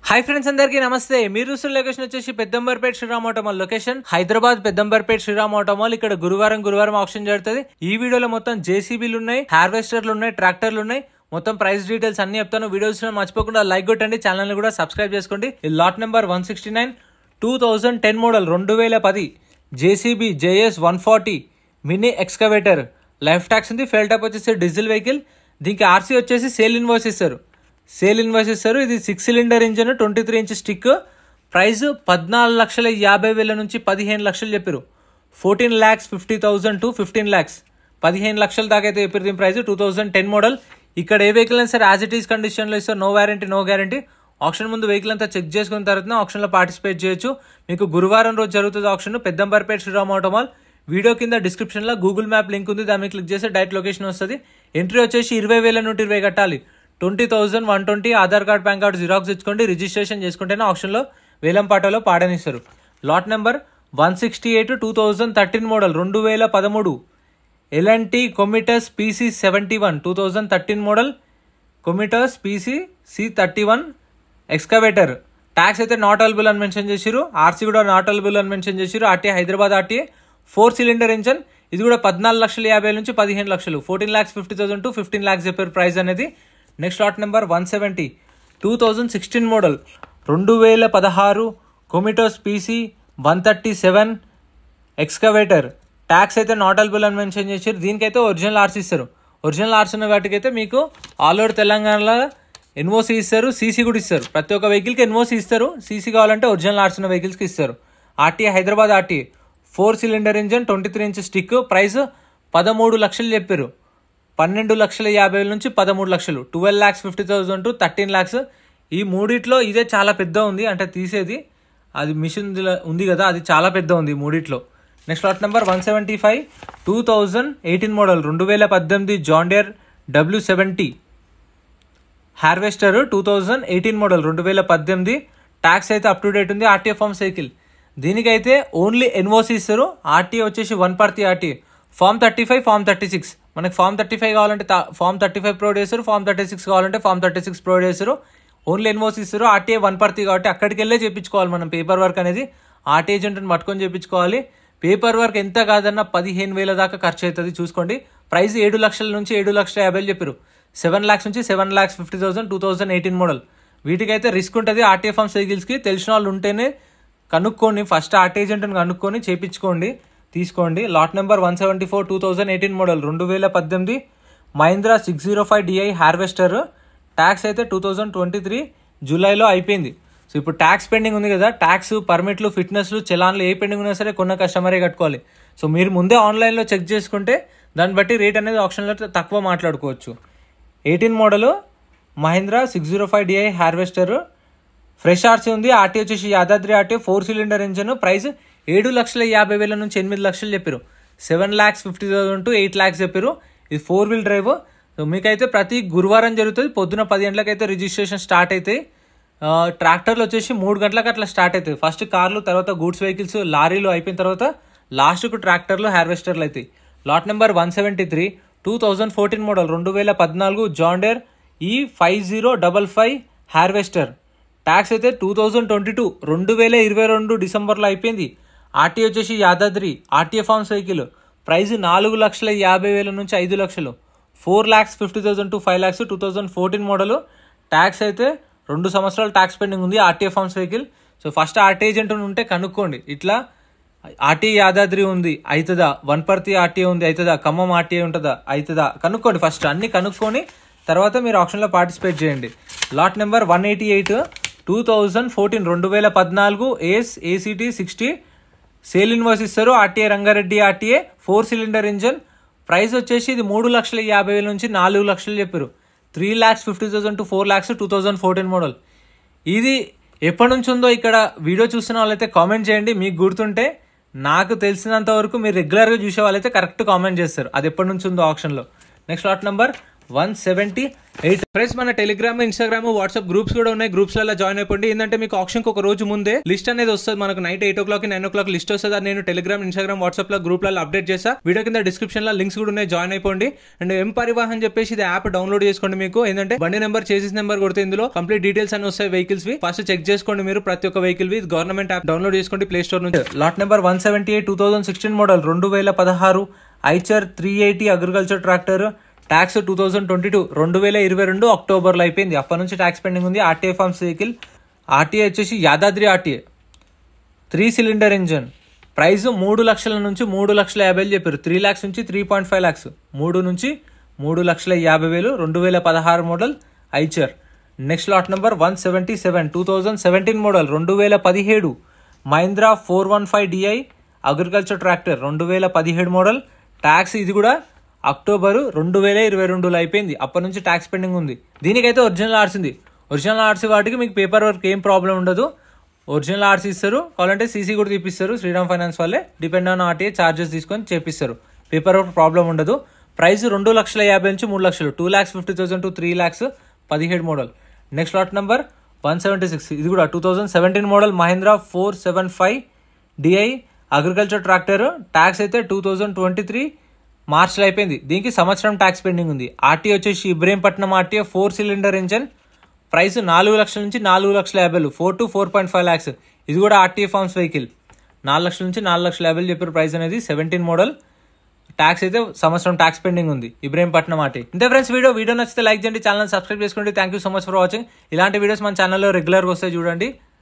Hi friends, అందరికీ నమస్తే. మీరు చూస్తున్న లొకేషన్ వచ్చేసి Peddamberpet Sriram auto mall location, Hyderabad Peddamberpet Sriram auto mall. ఇక్కడ గురువారం ఆప్షన్ జరుగుతుంది. ఈ వీడియోలో మొత్తం జేసీబీలు ఉన్నాయి, హార్వెస్టర్లు ఉన్నాయి, ట్రాక్టర్లు ఉన్నాయి. మొత్తం ప్రైస్ డీటెయిల్స్ అన్ని చెప్తాను. వీడియోస్ మర్చిపోకుండా లైక్ కొట్టండి, ఛానల్ ని కూడా సబ్స్క్రైబ్ చేసుకోండి. ఈ lot number 169 2010 model 2010 JCB JS 140 mini excavator. Life tax ఉంది. ఫెయిల్ టైప్ వచ్చేసి డీజిల్ వెహికల్. దీనికి ఆర్సీ వచ్చేసి సేల్ ఇన్వాయిస్ ఇస్తారు. ఇది 6 cylinder engine, 23 inch stick. Price 14,50,000 నుంచి 15 లక్షలు చెప్పారు. 14,50,000 to 15 lakhs, 15 లక్షల దాకా అయితే చెప్పారు. దీని ప్రైస్ 2010 మోడల్. ఇక్కడ ఏ వెహికల్ అయినా సరే యాజ్ ఇట్ ఈస్ కండిషన్లో ఇస్తారు. No warranty, no guarantee. Auction ముందు వెహికల్ అంతా చెక్ చేసుకున్న తర్వాత ఆప్షన్లో పార్టిసిపేట్ చేయొచ్చు. మీకు గురువారం రోజు జరుగుతుంది auction, Peddamberpet Sriram auto mall. Video కింద డిస్క్రిప్షన్లో గూగుల్ మ్యాప్ లింక్ ఉంది, దాన్ని క్లిక్ చేస్తే డైరెక్ట్ లొకేషన్ వస్తుంది. ఎంట్రీ వచ్చేసి 20,000 నుండి 20 కట్టాలి. 20,120 Aadhaar card, PAN card xerox ఇచ్చుకోండి. రిజిస్ట్రేషన్ చేసుకుంటేనే ఆప్షన్లో వేలంపాటలో పాడనిస్తారు. లాట్ నెంబర్ 168 2013 మోడల్ 2013 L&T కొమిటస్ PC71 2013 మోడల్ కొమిటస్ PC31 ఎక్స్కవేటర్. ట్యాక్స్ అయితే నాట్ అవైలబుల్ అని మెన్షన్ చేసిరు. ఆర్సీ కూడా నాట్ అవైలబుల్ అని మెన్షన్ చేసిరు. RTA Hyderabad RTA. 4 cylinder engine. ఇది కూడా 14,50,000 నుంచి 15 లక్షలు. 14,50,000 to 15 lakhs చెప్పారు ప్రైస్ అనేది. Next lot number 170 2016 model 2016 కొమిటోస్ PC137 excavator. Tax అయితే నాట్ అవైలబుల్ అని మెన్షన్ చేశారు. దీనికైతే ఒరిజినల్ ఆర్సీ ఇస్తారు. ఒరిజినల్ ఆర్సీ ఉన్న వాటికి అయితే మీకు ఆల్ ఓవర్ తెలంగాణలో ఎన్ఓసీ ఇస్తారు, సీసీ కూడా ఇస్తారు. ప్రతి ఒక్క వెహికల్కి ఎన్ఓసీ ఇస్తారు. సీసీ కావాలంటే ఒరిజినల్ ఆర్సీ ఉన్న వెహికల్స్కి ఇస్తారు. RTA Hyderabad RTA. 4 cylinder engine, 23 inch stick. Price 13 లక్షలు చెప్పారు. 12,50,000 నుంచి 13 లక్షలు. 12,50,000 to 13 lakhs. ఈ మూడిట్లో ఇదే చాలా పెద్ద ఉంది, అంటే తీసేది అది మిషన్ ఉంది కదా, అది చాలా పెద్ద ఉంది ఈ మూడిట్లో. Next lot number 175 2018 model 2018 John Deere W70 harvester. 2018 model 2018. Tax అయితే అప్ టు డేట్ ఉంది. RTA farm cycle. దీనికైతే ఓన్లీ ఎన్ఓసి ఇస్తారు. ఆర్టీఏ వచ్చేసి 1 ఆర్టీఏ. Form 35, form 36. మనకి ఫార్మ్ 35 కావాలంటే ఫార్మ్ 35 ప్రొవైడ్ చేస్తారు. ఫార్మ్ 36 కావాలంటే ఫార్మ్ 36 ప్రొవైడ్ చేస్తారు. ఓన్లీ ఎన్ఓసి ఇస్తారు. ఆర్టీఏ 1 కాబట్టి అక్కడికి వెళ్ళే చేయించుకోవాలి మనం పేపర్ వర్క్ అనేది. ఆర్టీఏ ఏజెంట్ని పట్టుకొని చేయించుకోవాలి. పేపర్ వర్క్ ఎంత కాదన్నా 15,000 దాకా ఖర్చు అవుతుంది. చూసుకోండి. ప్రైస్ 7 లక్షల నుంచి 7,50,000 చెప్పారు. 7 lakhs నుంచి 7,50,000 2018 మోడల్. వీటికైతే రిస్క్ ఉంటుంది. ఆర్టీఏ ఫార్మ్ సైకిల్స్కి తెలిసిన వాళ్ళు ఉంటేనే కనుక్కోండి. ఫస్ట్ ఆర్టీఏ ఏజెంట్ని కనుక్కొని చేయించుకోండి, తీసుకోండి. Lot number 174 2018 model 2018 Mahindra 605DI harvester. Tax అయితే 2023 జూలైలో అయిపోయింది. సో ఇప్పుడు ట్యాక్స్ పెండింగ్ ఉంది కదా, ట్యాక్స్, పర్మిట్లు, ఫిట్నెస్లు, చలాన్లు ఏ పెండింగ్ ఉన్నా సరే కొన్న కస్టమరే కట్టుకోవాలి. సో మీరు ముందే ఆన్లైన్లో చెక్ చేసుకుంటే దాన్ని బట్టి రేట్ అనేది ఆప్షన్లో తక్కువ మాట్లాడుకోవచ్చు. 18 model Mahindra 605DI harvester. Fresh RC ఉంది. ఆర్టీ వచ్చేసి Yadadri RT. 4 cylinder engine. Price 7,50,000 నుంచి 8 లక్షలు చెప్పారు. 7,50,000 to 8 lakhs చెప్పారు. ఇది 4 wheel డ్రైవ్. సో మీకైతే ప్రతి గురువారం జరుగుతుంది. పొద్దున 10 గంటలకు అయితే రిజిస్ట్రేషన్ స్టార్ట్ అవుతాయి. ట్రాక్టర్లు వచ్చేసి 3 గంటలకు అట్లా స్టార్ట్ అవుతాయి. ఫస్ట్ కార్లు, తర్వాత గూడ్స్ వెహికల్స్, లారీలు అయిపోయిన తర్వాత లాస్ట్కు ట్రాక్టర్లు, హార్వెస్టర్లు అవుతాయి. Lot number 173 2014 model 2014 John Deere E5055 harvester. Tax అయితే 2022 డిసెంబర్లో అయిపోయింది. ఆర్టీ వచ్చేసి Yadadri. RTA farm cycle. Price 4,50,000 నుంచి 5 లక్షలు. 4,50,000 to 5 lakhs 2014 మోడల్. ట్యాక్స్ అయితే 2 సంవత్సరాలు ట్యాక్స్ పెండింగ్ ఉంది. RTA farm cycle. So first RTA agent ఉంటే కనుక్కోండి. ఇట్లా ఆర్టీఏ యాదాద్రి ఉంది, అవుతుందా? 1 ఆర్టీఏ ఉంది, అవుతుందా? ఖమ్మం ఆర్టీఏ ఉంటుందా, అవుతుందా? కనుక్కోండి. ఫస్ట్ అన్ని కనుక్కొని తర్వాత మీరు ఆప్షన్లో పార్టిసిపేట్ చేయండి. Lot number 188 2014 2014 ACT 60 sale invoice ఇస్తారు. RTA Rangareddy RTA. 4 cylinder engine. Price వచ్చేసి ఇది 3,50,000 నుంచి 4 లక్షలు చెప్పారు. 3,50,000 to 4 lakhs 2014 మోడల్. ఇది ఎప్పటి నుంచి ఉందో ఇక్కడ వీడియో చూస్తున్న వాళ్ళైతే కామెంట్ చేయండి. మీకు గుర్తుంటే. నాకు తెలిసినంత వరకు మీరు రెగ్యులర్గా చూసే వాళ్ళైతే కరెక్ట్ కామెంట్ చేస్తారు అది ఎప్పటి నుంచి ఉందో ఆప్షన్లో. Next lot number 178. ఫ్రెండ్స్ మన టెలిగ్రామ్, ఇన్స్టాగ్రామ్, వాట్సాప్ గ్రూప్స్ కూడా ఉన్నాయి. గ్రూప్స్ లలో జాయిన్ అయిపోండి. ఏంటంటే మీకు ఆప్షన్ ఒక రోజు ముందే లిస్ట్ అనేది వస్తుంది. మనకు నైట్ 8 o'clock 9 o'clock లిస్ట్ వస్తుంది. అది నేను టెలిగ్రామ్, ఇన్స్టాగ్రామ్, వాట్సాప్ లో గ్రూప్ లలో అప్డేట్ చేస్తా. వీడియో కింద డిస్క్రిప్షన్ లో లింక్స్ కూడా ఉన్నాయి, జాయిన్ అయిపోండి. అండ్ ఎం పరివాహన్ చెప్పేసి ఇది యాప్ డౌన్లోడ్ చేసుకోండి. మీకు ఏంటంటే బండి నెంబర్, చేసిస్ నెంబర్ కొడితే ఇందులో కంప్లీట్ డీటెయిల్స్ అని వస్తాయి వెహికల్స్ వి. ఫస్ట్ చెక్ చేసుకోండి మీరు ప్రతి ఒక్క వెహికల్ వి. గవర్నమెంట్ యాప్ డౌన్లోడ్ చేసుకోండి ప్లే స్టోర్ నుంచి. Lot number 178 2016 model 2016 Eicher 380 agriculture tractor. Tax 2022 2022 అక్టోబర్లో అయిపోయింది. అప్పటి నుంచి ట్యాక్స్ పెండింగ్ ఉంది. RTA farms vehicle. ఆర్టీఏ వచ్చేసి Yadadri RTA. 3 cylinder engine. Price 3 లక్షల నుంచి 3,50,000 చెప్పారు. 3 lakhs నుంచి 3.5 lakhs. 3 నుంచి 3,50,000 2016 model Eicher. Next lot number 177 2017 model 2017 Mahindra 415DI agriculture tractor 2017 model. Tax ఇది కూడా అక్టోబర్ 2022లో అయిపోయింది. అప్పటి నుంచి ట్యాక్స్ పెండింగ్ ఉంది. దీనికైతే ఒరిజినల్ ఆర్సీ ఉంది. ఒరిజినల్ ఆర్సీ వాటికి మీకు పేపర్ వర్క్ ఏం ప్రాబ్లం ఉండదు. ఒరిజినల్ ఆర్సీ ఇస్తారు. కావాలంటే సీసీ కూడా తీపిస్తారు. శ్రీరామ్ ఫైనాన్స్ వాళ్ళే డిపెండ్ ఆన్ ఆర్టీఏ చార్జెస్ తీసుకొని చేపిస్తారు. పేపర్ వర్క్ ప్రాబ్లం ఉండదు. ప్రైస్ 2,50,000 నుంచి 3 లక్షలు. 2,50,000 to 3 lakhs 17 model. Next lot number 176 ఇది కూడా 2017 model Mahindra 475DI agriculture tractor. Tax అయితే 2023 మార్చ్లో అయిపోయింది. దీనికి సంవత్సరం ట్యాక్స్ పెండింగ్ ఉంది. ఆర్టీ వచ్చేసి Ibrahimpatnam RTA 4 cylinder engine. Price 4 లక్షల నుంచి 4,50,000 4 to 4.5 lakhs. ఇది కూడా ఆర్టీఏ ఫార్మ్స్ వెహికల్. 4 లక్షల నుంచి 4,50,000 చెప్పారు ప్రైస్ అనేది. 17 మోడల్. ట్యాక్స్ అయితే సంవత్సరం ట్యాక్స్ పెండింగ్ ఉంది. ఇబ్రహీంపట్నం ఆర్టీ. ఇంతే ఫ్రెండ్స్ వీడియో నచ్చితే లైక్ చేయండి, ఛానల్ సబ్స్క్రైబ్ చేసుకోండి. Thank you so much for watching. ఇలాంటి వీడియోస్ మన ఛానల్లో రెగ్యులర్గా వస్తాయి చూడండి.